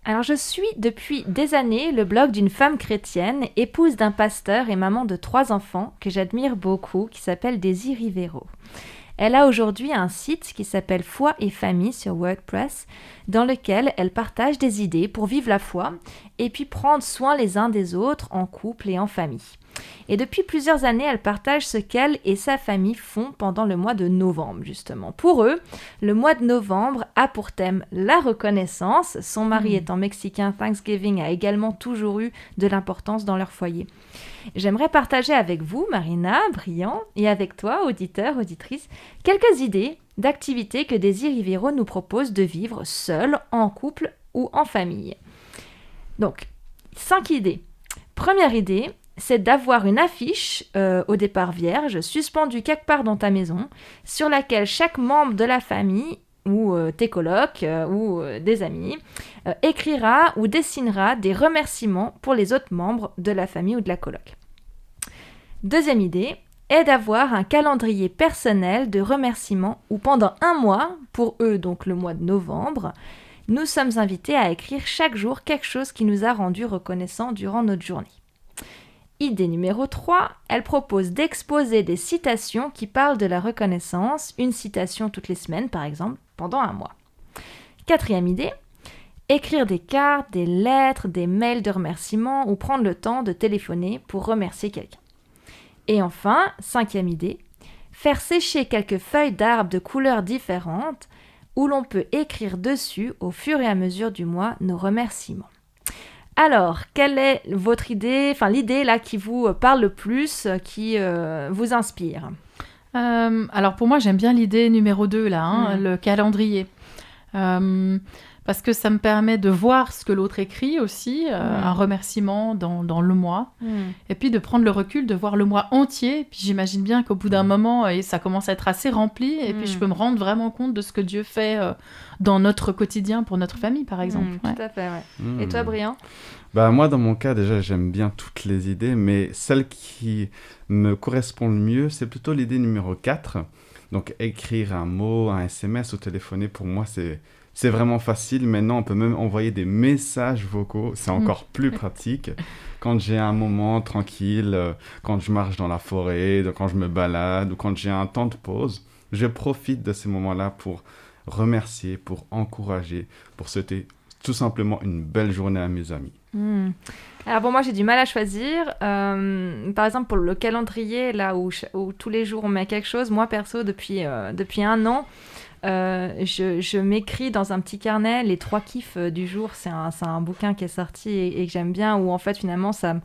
Alors je suis depuis des années le blog d'une femme chrétienne, épouse d'un pasteur et maman de 3 enfants que j'admire beaucoup, qui s'appelle Daisy Rivero. Elle a aujourd'hui un site qui s'appelle Foi et Famille sur WordPress, dans lequel elle partage des idées pour vivre la foi et puis prendre soin les uns des autres en couple et en famille. Et depuis plusieurs années, elle partage ce qu'elle et sa famille font pendant le mois de novembre, justement. Pour eux, le mois de novembre a pour thème la reconnaissance. Son mari étant mexicain, Thanksgiving a également toujours eu de l'importance dans leur foyer. J'aimerais partager avec vous, Marina, Brian, et avec toi, auditeur, auditrice, quelques idées d'activités que Daisy Rivero nous propose de vivre seul, en couple ou en famille. Donc, 5 idées. Première idée, c'est d'avoir une affiche au départ vierge, suspendue quelque part dans ta maison, sur laquelle chaque membre de la famille ou tes colocs ou des amis écrira ou dessinera des remerciements pour les autres membres de la famille ou de la coloc. Deuxième idée est d'avoir un calendrier personnel de remerciements où pendant un mois, pour eux donc le mois de novembre, nous sommes invités à écrire chaque jour quelque chose qui nous a rendus reconnaissants durant notre journée. Idée numéro 3, elle propose d'exposer des citations qui parlent de la reconnaissance, une citation toutes les semaines par exemple, pendant un mois. Quatrième idée, écrire des cartes, des lettres, des mails de remerciement ou prendre le temps de téléphoner pour remercier quelqu'un. Et enfin, cinquième idée, faire sécher quelques feuilles d'arbres de couleurs différentes où l'on peut écrire dessus au fur et à mesure du mois nos remerciements. Alors, quelle est votre idée, l'idée là qui vous parle le plus, qui vous inspire? Alors pour moi, j'aime bien l'idée numéro 2 là, le calendrier. Parce que ça me permet de voir ce que l'autre écrit aussi, un remerciement dans le mois, et puis de prendre le recul, de voir le mois entier. Puis j'imagine bien qu'au bout d'un moment, ça commence à être assez rempli, et puis je peux me rendre vraiment compte de ce que Dieu fait dans notre quotidien pour notre famille, par exemple. Tout à fait, ouais. Et toi, Brian? Moi, dans mon cas, déjà, j'aime bien toutes les idées, mais celle qui me correspond le mieux, c'est plutôt l'idée numéro 4. Donc, écrire un mot, un SMS ou téléphoner, pour moi, c'est vraiment facile. Maintenant, on peut même envoyer des messages vocaux. C'est encore plus pratique. Quand j'ai un moment tranquille, quand je marche dans la forêt, quand je me balade ou quand j'ai un temps de pause, je profite de ces moments-là pour remercier, pour encourager, pour souhaiter tout simplement une belle journée à mes amis. Alors bon, moi j'ai du mal à choisir. Par exemple pour le calendrier, là où tous les jours on met quelque chose, moi perso depuis 1 an, je m'écris dans un petit carnet les 3 kiffs du jour. C'est un bouquin qui est sorti et que j'aime bien, où en fait finalement ça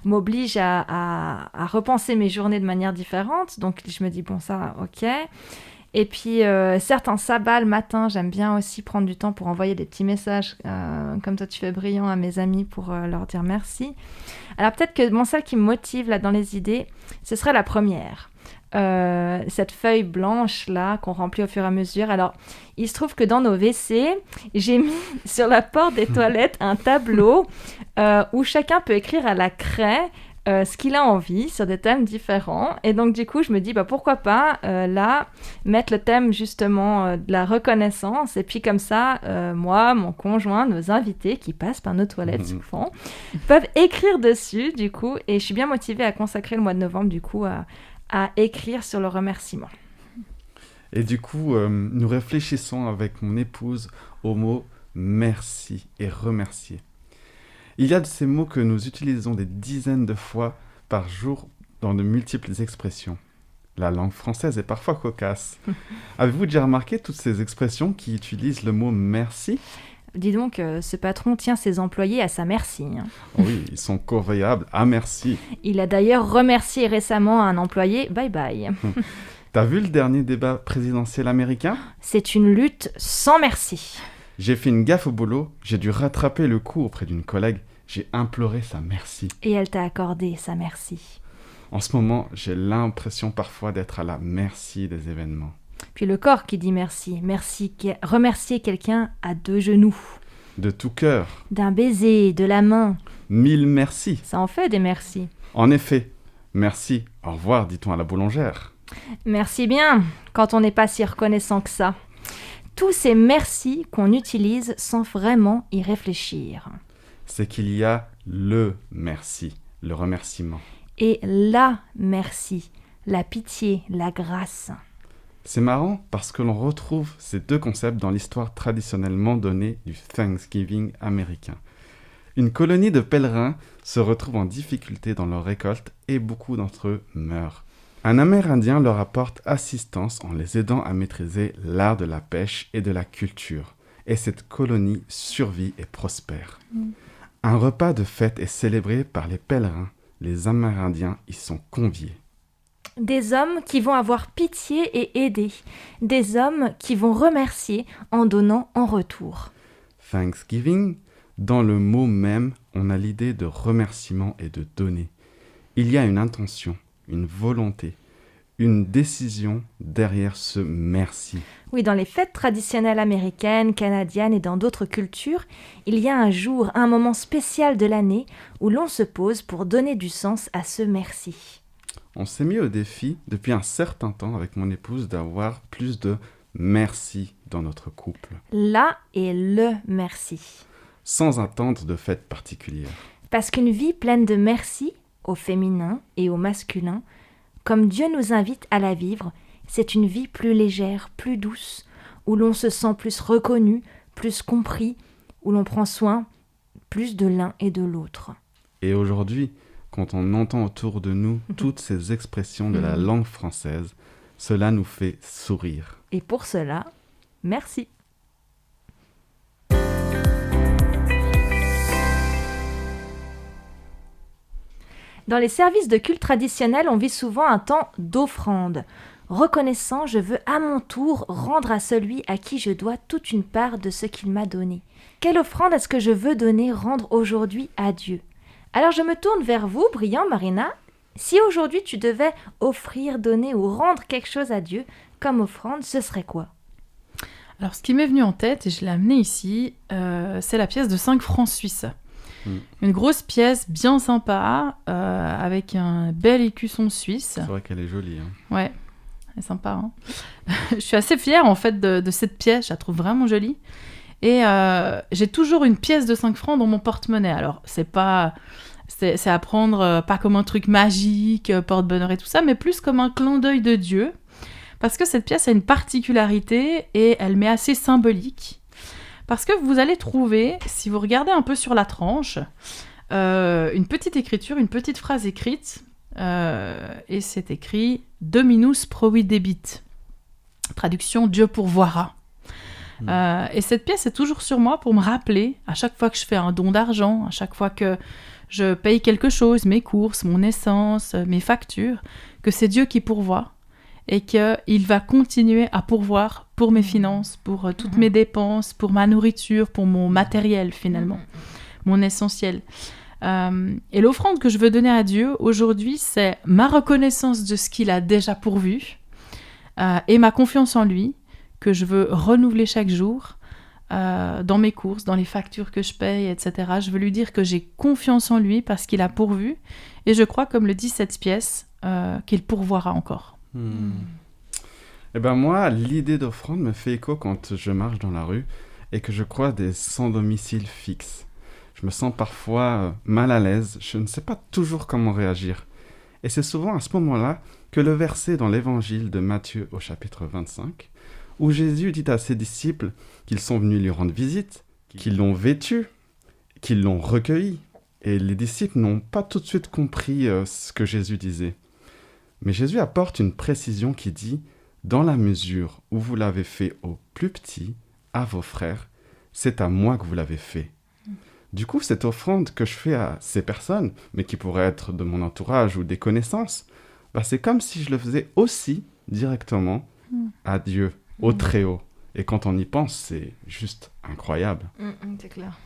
m'oblige à repenser mes journées de manière différente. Donc je me dis bon, ça ok. Et puis, certains sabbats le matin, j'aime bien aussi prendre du temps pour envoyer des petits messages, comme toi tu fais, Brillant, à mes amis pour leur dire merci. Alors peut-être que celle qui me motive là dans les idées, ce serait la première. Cette feuille blanche là qu'on remplit au fur et à mesure. Alors, il se trouve que dans nos WC, j'ai mis sur la porte des toilettes un tableau où chacun peut écrire à la craie ce qu'il a envie sur des thèmes différents. Et donc du coup je me dis pourquoi pas là mettre le thème justement de la reconnaissance, et puis comme ça moi, mon conjoint, nos invités qui passent par nos toilettes souvent peuvent écrire dessus du coup, et je suis bien motivée à consacrer le mois de novembre du coup à écrire sur le remerciement. Et du coup nous réfléchissons avec mon épouse au mot merci et remercier. Il y a de ces mots que nous utilisons des dizaines de fois par jour dans de multiples expressions. La langue française est parfois cocasse. Avez-vous déjà remarqué toutes ces expressions qui utilisent le mot merci? Dis donc, ce patron tient ses employés à sa merci. Hein. Oui, ils sont corvéables. Ah, merci. Il a d'ailleurs remercié récemment un employé. Bye bye. T'as vu le dernier débat présidentiel américain? C'est une lutte sans merci. J'ai fait une gaffe au boulot, j'ai dû rattraper le coup auprès d'une collègue. J'ai imploré sa merci. Et elle t'a accordé sa merci. En ce moment, j'ai l'impression parfois d'être à la merci des événements. Puis le corps qui dit merci. Remercier quelqu'un à 2 genoux. De tout cœur, D'un baiser, de la main. 1000 merci. Ça en fait des merci. En effet, merci, au revoir, dit-on à la boulangère. Merci bien, quand on n'est pas si reconnaissant que ça. Tous ces merci qu'on utilise sans vraiment y réfléchir. C'est qu'il y a le merci, le remerciement. Et la merci, la pitié, la grâce. C'est marrant parce que l'on retrouve ces deux concepts dans l'histoire traditionnellement donnée du Thanksgiving américain. Une colonie de pèlerins se retrouve en difficulté dans leur récolte et beaucoup d'entre eux meurent. Un Amérindien leur apporte assistance en les aidant à maîtriser l'art de la pêche et de la culture. Et cette colonie survit et prospère. Un repas de fête est célébré par les pèlerins. Les Amérindiens y sont conviés. Des hommes qui vont avoir pitié et aider. Des hommes qui vont remercier en donnant en retour. Thanksgiving, dans le mot même, on a l'idée de remerciement et de donner. Il y a une intention, une volonté, une décision derrière ce merci. Oui, dans les fêtes traditionnelles américaines, canadiennes et dans d'autres cultures, il y a un jour, un moment spécial de l'année où l'on se pose pour donner du sens à ce merci. On s'est mis au défi depuis un certain temps avec mon épouse d'avoir plus de merci dans notre couple, Là est le merci. sans attendre de fête particulière. Parce qu'une vie pleine de merci, au féminin et au masculin, comme Dieu nous invite à la vivre, c'est une vie plus légère, plus douce, où l'on se sent plus reconnu, plus compris, où l'on prend soin plus de l'un et de l'autre. Et aujourd'hui, quand on entend autour de nous toutes ces expressions de la langue française, cela nous fait sourire. Et pour cela, merci. Dans les services de culte traditionnels, on vit souvent un temps d'offrande. Reconnaissant, je veux à mon tour rendre à celui à qui je dois toute une part de ce qu'il m'a donné. Quelle offrande est-ce que je veux donner, rendre aujourd'hui à Dieu? Alors je me tourne vers vous, Brillant, Marina. Si aujourd'hui tu devais offrir, donner ou rendre quelque chose à Dieu comme offrande, ce serait quoi? Alors, ce qui m'est venu en tête, et je l'ai amené ici, c'est la pièce de 5 francs suisses. Une grosse pièce bien sympa, avec un bel écusson suisse. C'est vrai qu'elle est jolie. Hein. Ouais, elle est sympa. Hein. Je suis assez fière, en fait, de cette pièce. Je la trouve vraiment jolie. Et j'ai toujours une pièce de 5 francs dans mon porte-monnaie. Alors, c'est à prendre pas comme un truc magique, porte-bonheur et tout ça, mais plus comme un clin d'œil de Dieu. Parce que cette pièce a une particularité et elle m'est assez symbolique. Parce que vous allez trouver, si vous regardez un peu sur la tranche, une petite écriture, une petite phrase écrite, et c'est écrit « Dominus providebit », traduction « Dieu pourvoira ». Et cette pièce est toujours sur moi pour me rappeler, à chaque fois que je fais un don d'argent, à chaque fois que je paye quelque chose, mes courses, mon essence, mes factures, que c'est Dieu qui pourvoit. Et qu'il va continuer à pourvoir pour mes finances, pour toutes mes dépenses, pour ma nourriture, pour mon matériel finalement, mon essentiel. Et l'offrande que je veux donner à Dieu aujourd'hui, c'est ma reconnaissance de ce qu'il a déjà pourvu et ma confiance en lui, que je veux renouveler chaque jour dans mes courses, dans les factures que je paye, etc. Je veux lui dire que j'ai confiance en lui parce qu'il a pourvu et je crois, comme le dit cette pièce, qu'il pourvoira encore. Eh ben moi, l'idée d'offrande me fait écho quand je marche dans la rue et que je croise des sans domicile fixe. Je me sens parfois mal à l'aise, je ne sais pas toujours comment réagir. Et c'est souvent à ce moment-là que le verset dans l'évangile de Matthieu au chapitre 25, où Jésus dit à ses disciples qu'ils sont venus lui rendre visite, qu'ils l'ont vêtu, qu'ils l'ont recueilli. Et les disciples n'ont pas tout de suite compris ce que Jésus disait. Mais Jésus apporte une précision qui dit « Dans la mesure où vous l'avez fait aux plus petits, à vos frères, c'est à moi que vous l'avez fait. » Du coup, cette offrande que je fais à ces personnes, mais qui pourraient être de mon entourage ou des connaissances, c'est comme si je le faisais aussi directement à Dieu, au Très-Haut. Et quand on y pense, c'est juste incroyable. C'est clair.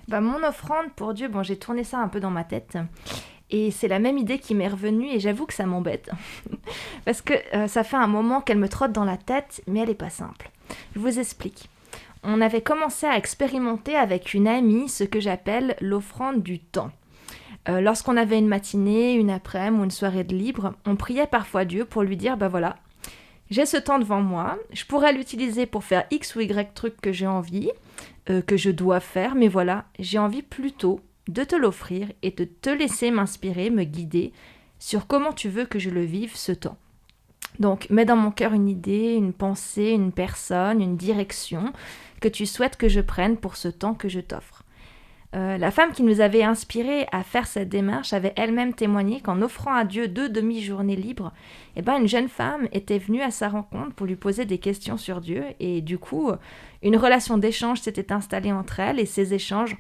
Mon offrande pour Dieu, j'ai tourné ça un peu dans ma tête. Et c'est la même idée qui m'est revenue et j'avoue que ça m'embête. Parce que ça fait un moment qu'elle me trotte dans la tête, mais elle n'est pas simple. Je vous explique. On avait commencé à expérimenter avec une amie ce que j'appelle l'offrande du temps. Lorsqu'on avait une matinée, une après-midi ou une soirée de libre, on priait parfois Dieu pour lui dire, voilà, j'ai ce temps devant moi, je pourrais l'utiliser pour faire X ou Y truc que j'ai envie, que je dois faire, mais voilà, j'ai envie plutôt de te l'offrir et de te laisser m'inspirer, me guider sur comment tu veux que je le vive ce temps. Donc, mets dans mon cœur une idée, une pensée, une personne, une direction que tu souhaites que je prenne pour ce temps que je t'offre. La femme qui nous avait inspirés à faire cette démarche avait elle-même témoigné qu'en offrant à Dieu 2 demi-journées libres, une jeune femme était venue à sa rencontre pour lui poser des questions sur Dieu et du coup, une relation d'échange s'était installée entre elles et ces échanges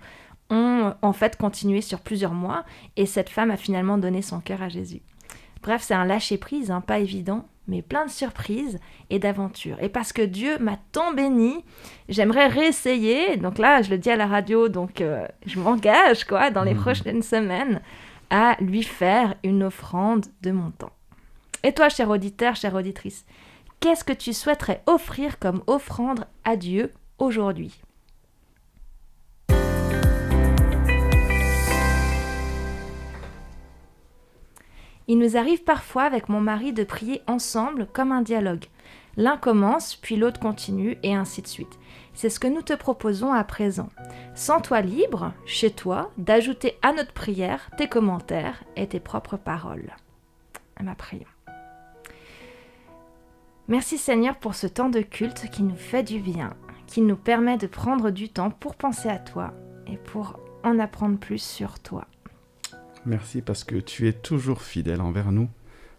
ont en fait continué sur plusieurs mois et cette femme a finalement donné son cœur à Jésus. Bref, c'est un lâcher-prise, pas évident, mais plein de surprises et d'aventures. Et parce que Dieu m'a tant béni, j'aimerais réessayer, donc là, je le dis à la radio, donc je m'engage, dans les prochaines semaines, à lui faire une offrande de mon temps. Et toi, cher auditeur, chère auditrice, qu'est-ce que tu souhaiterais offrir comme offrande à Dieu aujourd'hui ? Il nous arrive parfois avec mon mari de prier ensemble comme un dialogue. L'un commence, puis l'autre continue, et ainsi de suite. C'est ce que nous te proposons à présent. Sens-toi libre, chez toi, d'ajouter à notre prière tes commentaires et tes propres paroles. À ma prière. Merci Seigneur pour ce temps de culte qui nous fait du bien, qui nous permet de prendre du temps pour penser à toi et pour en apprendre plus sur toi. Merci parce que tu es toujours fidèle envers nous,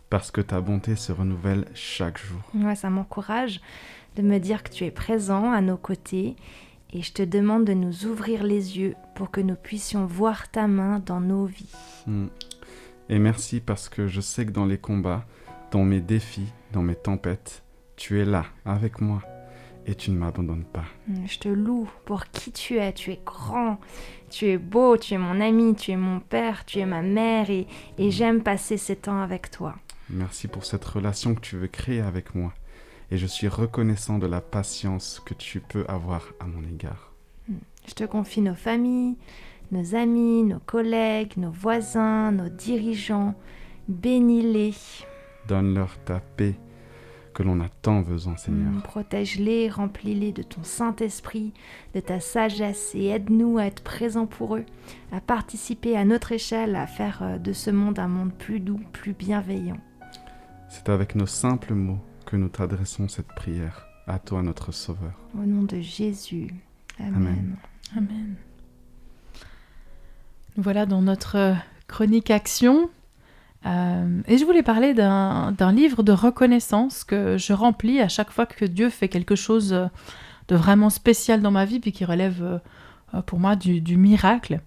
parce que ta bonté se renouvelle chaque jour. Ouais, ça m'encourage de me dire que tu es présent à nos côtés et je te demande de nous ouvrir les yeux pour que nous puissions voir ta main dans nos vies. Et merci parce que je sais que dans les combats, dans mes défis, dans mes tempêtes, tu es là avec moi et tu ne m'abandonnes pas. Je te loue pour qui tu es grand, tu es beau, tu es mon ami, tu es mon père, tu es ma mère et j'aime passer ces temps avec toi. Merci pour cette relation que tu veux créer avec moi et je suis reconnaissant de la patience que tu peux avoir à mon égard. Je te confie nos familles, nos amis, nos collègues, nos voisins, nos dirigeants. Bénis-les. Donne-leur ta paix que l'on a tant besoin, Seigneur. Protège-les, remplis-les de ton Saint-Esprit, de ta sagesse et aide-nous à être présents pour eux, à participer à notre échelle, à faire de ce monde un monde plus doux, plus bienveillant. C'est avec nos simples mots que nous t'adressons cette prière, à toi notre Sauveur. Au nom de Jésus. Amen. Amen. Voilà dans notre chronique action. Et je voulais parler d'un livre de reconnaissance que je remplis à chaque fois que Dieu fait quelque chose de vraiment spécial dans ma vie puis qui relève pour moi du miracle.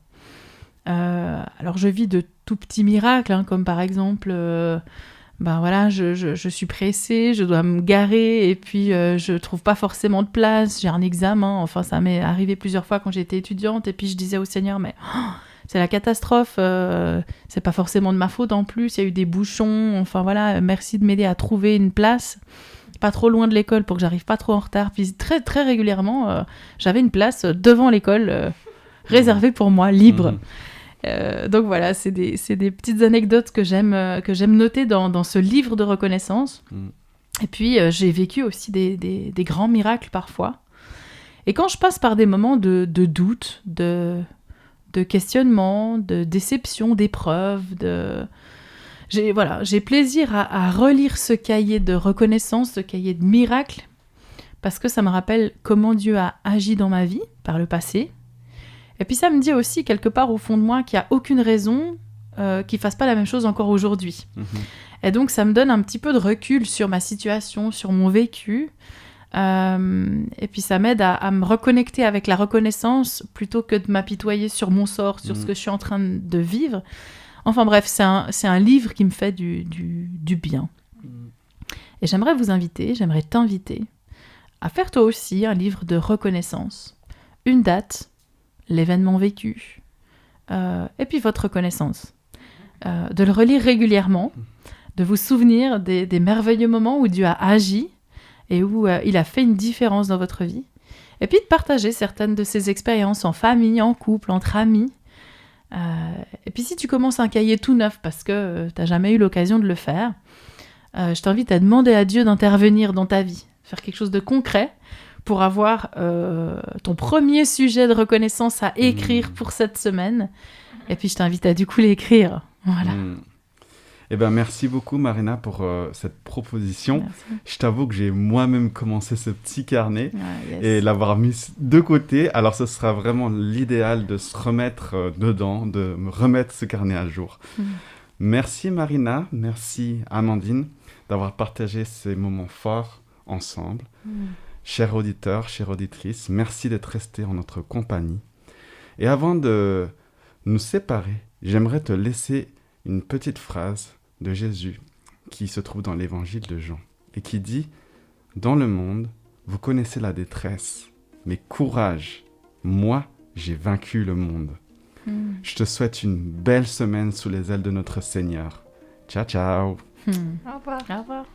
Alors je vis de tout petits miracles, comme par exemple je suis pressée, je dois me garer et puis je trouve pas forcément de place, j'ai un examen, ça m'est arrivé plusieurs fois quand j'étais étudiante et puis je disais au Seigneur mais c'est la catastrophe, c'est pas forcément de ma faute en plus, il y a eu des bouchons, merci de m'aider à trouver une place, pas trop loin de l'école pour que j'arrive pas trop en retard. Puis très, très régulièrement, j'avais une place devant l'école, réservée pour moi, libre. Donc voilà, c'est des petites anecdotes que j'aime noter dans ce livre de reconnaissance. Et puis, j'ai vécu aussi des grands miracles parfois. Et quand je passe par des moments de doute, de questionnement, de déception, d'épreuve, j'ai plaisir à relire ce cahier de reconnaissance, ce cahier de miracles, parce que ça me rappelle comment Dieu a agi dans ma vie par le passé. Et puis ça me dit aussi quelque part au fond de moi qu'il n'y a aucune raison qu'il ne fasse pas la même chose encore aujourd'hui. Et donc, ça me donne un petit peu de recul sur ma situation, sur mon vécu. Et puis, ça m'aide à me reconnecter avec la reconnaissance plutôt que de m'apitoyer sur mon sort, sur ce que je suis en train de vivre. Enfin bref, c'est un livre qui me fait du bien. Et j'aimerais t'inviter à faire toi aussi un livre de reconnaissance. Une date, l'événement vécu, et puis votre reconnaissance. De le relire régulièrement, de vous souvenir des merveilleux moments où Dieu a agi et où il a fait une différence dans votre vie. Et puis de partager certaines de ces expériences en famille, en couple, entre amis. Et puis si tu commences un cahier tout neuf parce que tu n'as jamais eu l'occasion de le faire, je t'invite à demander à Dieu d'intervenir dans ta vie, faire quelque chose de concret pour avoir ton premier sujet de reconnaissance à écrire pour cette semaine. Et puis je t'invite à du coup l'écrire. Voilà. Eh ben, merci beaucoup Marina pour cette proposition. Merci. Je t'avoue que j'ai moi-même commencé ce petit carnet Yes. et l'avoir mis de côté. Alors ce sera vraiment l'idéal de se remettre dedans, de me remettre ce carnet à jour. Merci Marina, merci Amandine d'avoir partagé ces moments forts ensemble. Chers auditeurs, chères auditrices, merci d'être restés en notre compagnie. Et avant de nous séparer, j'aimerais te laisser une petite phrase de Jésus qui se trouve dans l'évangile de Jean et qui dit « Dans le monde, vous connaissez la détresse, mais courage, moi, j'ai vaincu le monde. » Je te souhaite une belle semaine sous les ailes de notre Seigneur. Ciao, ciao. Au revoir. Au revoir.